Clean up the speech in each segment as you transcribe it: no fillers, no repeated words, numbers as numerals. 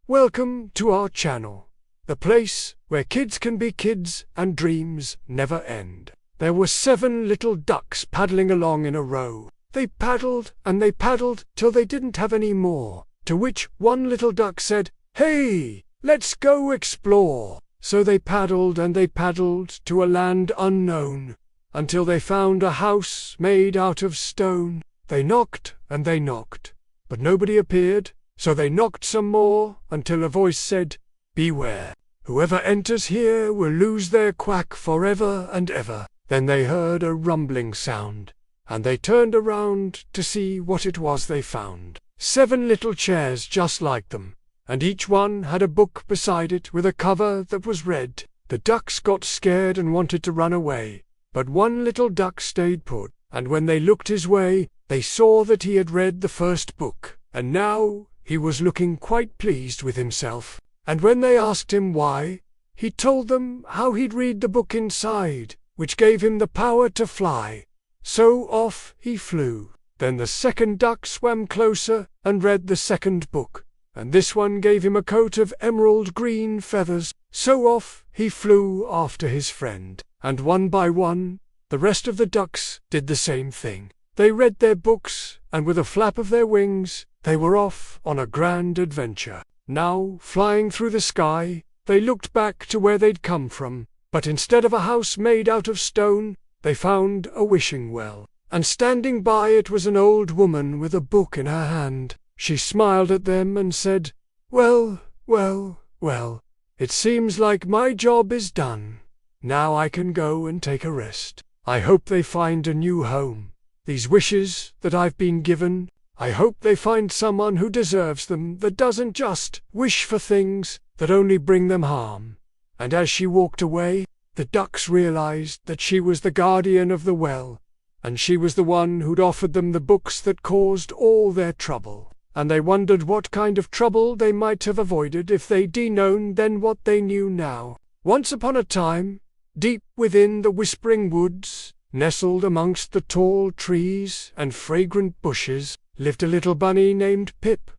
Welcome to our channel, the place where kids can be kids and dreams never end. There were 7 little ducks paddling along in a row. They paddled and they paddled till they didn't have any more, to which one little duck said, "Hey, let's go explore." So they paddled and they paddled to a land unknown, until they found a house made out of stone. They knocked and they knocked, but nobody appeared, so they knocked some more until a voice said, "Beware, whoever enters here will lose their quack forever and ever." Then they heard a rumbling sound, and they turned around to see what it was they found. 7 little chairs just like them, and each one had a book beside it with a cover that was red. The ducks got scared and wanted to run away, but one little duck stayed put, and when they looked his way, they saw that he had read the first book, and now he was looking quite pleased with himself. And when they asked him why, he told them how he'd read the book inside, which gave him the power to fly. So off he flew. Then the second duck swam closer and read the second book, and this one gave him a coat of emerald green feathers. So off he flew after his friend, and one by one, the rest of the ducks did the same thing. They read their books, and with a flap of their wings, they were off on a grand adventure. Now, flying through the sky, they looked back to where they'd come from, but instead of a house made out of stone, they found a wishing well, and standing by it was an old woman with a book in her hand. She smiled at them and said, "Well, well, well, it seems like my job is done. Now I can go and take a rest. I hope they find a new home. These wishes that I've been given, I hope they find someone who deserves them, that doesn't just wish for things that only bring them harm." And as she walked away, the ducks realized that she was the guardian of the well, and she was the one who'd offered them the books that caused all their trouble. And they wondered what kind of trouble they might have avoided if they'd known then what they knew now. Once upon a time, deep within the whispering woods, nestled amongst the tall trees and fragrant bushes, lived a little bunny named Pip.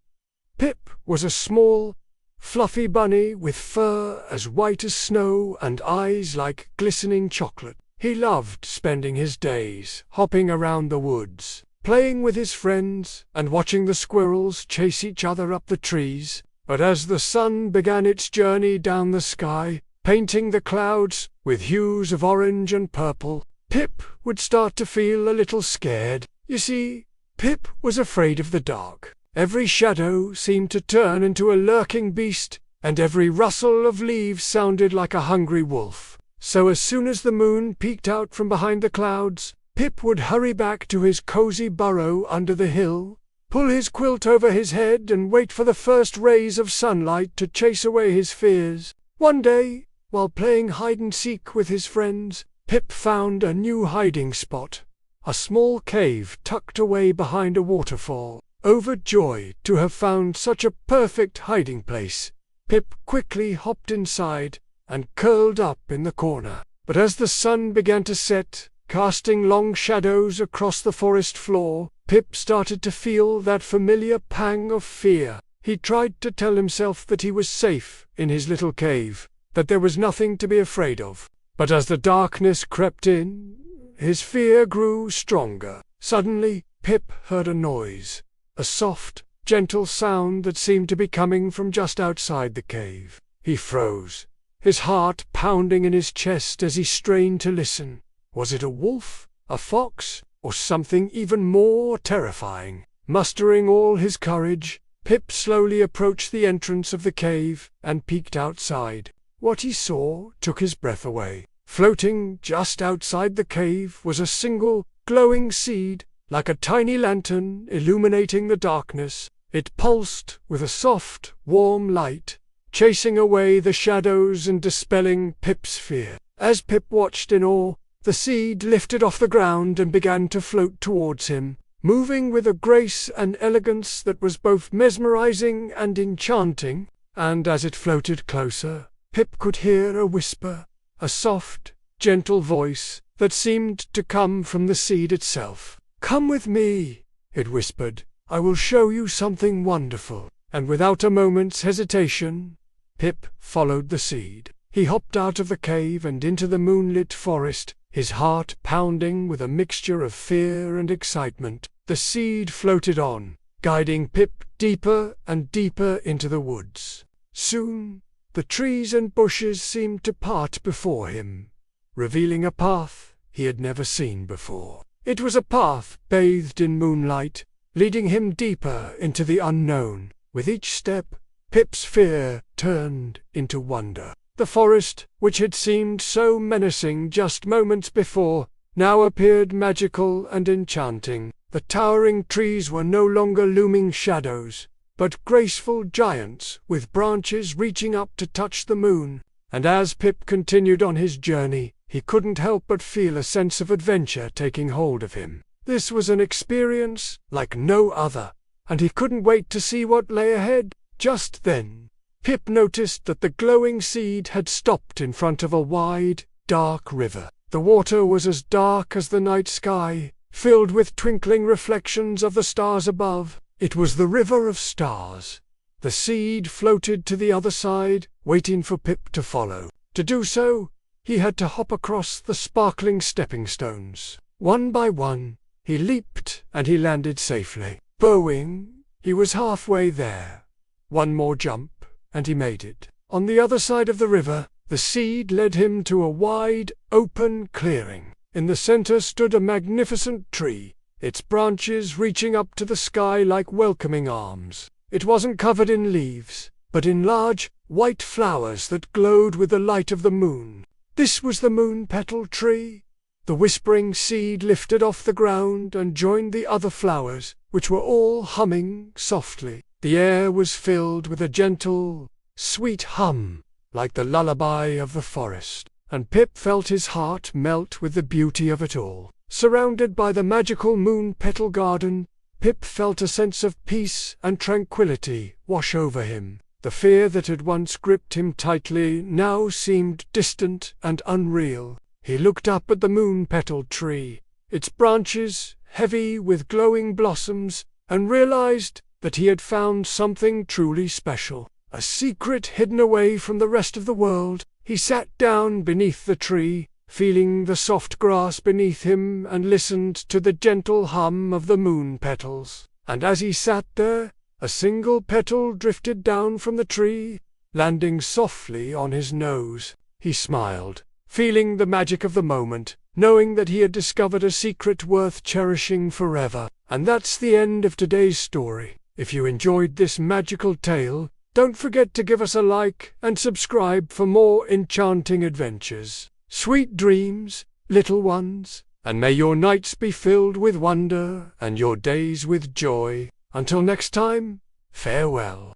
Pip was a small, fluffy bunny with fur as white as snow and eyes like glistening chocolate. He loved spending his days hopping around the woods, playing with his friends and watching the squirrels chase each other up the trees. But as the sun began its journey down the sky, painting the clouds with hues of orange and purple, Pip would start to feel a little scared. You see, Pip was afraid of the dark. Every shadow seemed to turn into a lurking beast, and every rustle of leaves sounded like a hungry wolf. So as soon as the moon peeked out from behind the clouds, Pip would hurry back to his cozy burrow under the hill, pull his quilt over his head and wait for the first rays of sunlight to chase away his fears. One day, while playing hide-and-seek with his friends, Pip found a new hiding spot, a small cave tucked away behind a waterfall. Overjoyed to have found such a perfect hiding place, Pip quickly hopped inside and curled up in the corner. But as the sun began to set, casting long shadows across the forest floor, Pip started to feel that familiar pang of fear. He tried to tell himself that he was safe in his little cave, that there was nothing to be afraid of. But as the darkness crept in, his fear grew stronger. Suddenly, Pip heard a noise. A soft, gentle sound that seemed to be coming from just outside the cave. He froze, his heart pounding in his chest as he strained to listen. Was it a wolf, a fox, or something even more terrifying? Mustering all his courage, Pip slowly approached the entrance of the cave and peeked outside. What he saw took his breath away. Floating just outside the cave was a single, glowing seed, like a tiny lantern illuminating the darkness. It pulsed with a soft, warm light, chasing away the shadows and dispelling Pip's fear. As Pip watched in awe, the seed lifted off the ground and began to float towards him, moving with a grace and elegance that was both mesmerizing and enchanting. And as it floated closer, Pip could hear a whisper, a soft, gentle voice that seemed to come from the seed itself. "Come with me," it whispered. "I will show you something wonderful." and without a moment's hesitation, Pip followed the seed. He hopped out of the cave and into the moonlit forest, his heart pounding with a mixture of fear and excitement. The seed floated on, guiding Pip deeper and deeper into the woods. Soon, the trees and bushes seemed to part before him, revealing a path he had never seen before. It was a path bathed in moonlight, leading him deeper into the unknown. With each step, Pip's fear turned into wonder. The forest, which had seemed so menacing just moments before, now appeared magical and enchanting. The towering trees were no longer looming shadows, but graceful giants with branches reaching up to touch the moon. And as Pip continued on his journey, he couldn't help but feel a sense of adventure taking hold of him. This was an experience like no other, and he couldn't wait to see what lay ahead. Just then, Pip noticed that the glowing seed had stopped in front of a wide, dark river. The water was as dark as the night sky, filled with twinkling reflections of the stars above. It was the River of Stars. The seed floated to the other side, waiting for Pip to follow. To do so, he had to hop across the sparkling stepping stones. One by one, he leaped and he landed safely. Bowing, he was halfway there. One more jump, and he made it. On the other side of the river, the seed led him to a wide, open clearing. In the center stood a magnificent tree, its branches reaching up to the sky like welcoming arms. It wasn't covered in leaves, but in large, white flowers that glowed with the light of the moon. This was the moon petal tree. The whispering seed lifted off the ground and joined the other flowers, which were all humming softly. The air was filled with a gentle, sweet hum, like the lullaby of the forest, and Pip felt his heart melt with the beauty of it all. Surrounded by the magical moon petal garden, Pip felt a sense of peace and tranquility wash over him. The fear that had once gripped him tightly now seemed distant and unreal. He looked up at the moon petal tree, its branches heavy with glowing blossoms, and realized that he had found something truly special, a secret hidden away from the rest of the world. He sat down beneath the tree, feeling the soft grass beneath him, and listened to the gentle hum of the moon petals. And as he sat there, a single petal drifted down from the tree, landing softly on his nose. He smiled, feeling the magic of the moment, knowing that he had discovered a secret worth cherishing forever. And that's the end of today's story. If you enjoyed this magical tale, don't forget to give us a like and subscribe for more enchanting adventures. Sweet dreams, little ones, and may your nights be filled with wonder and your days with joy. Until next time, farewell.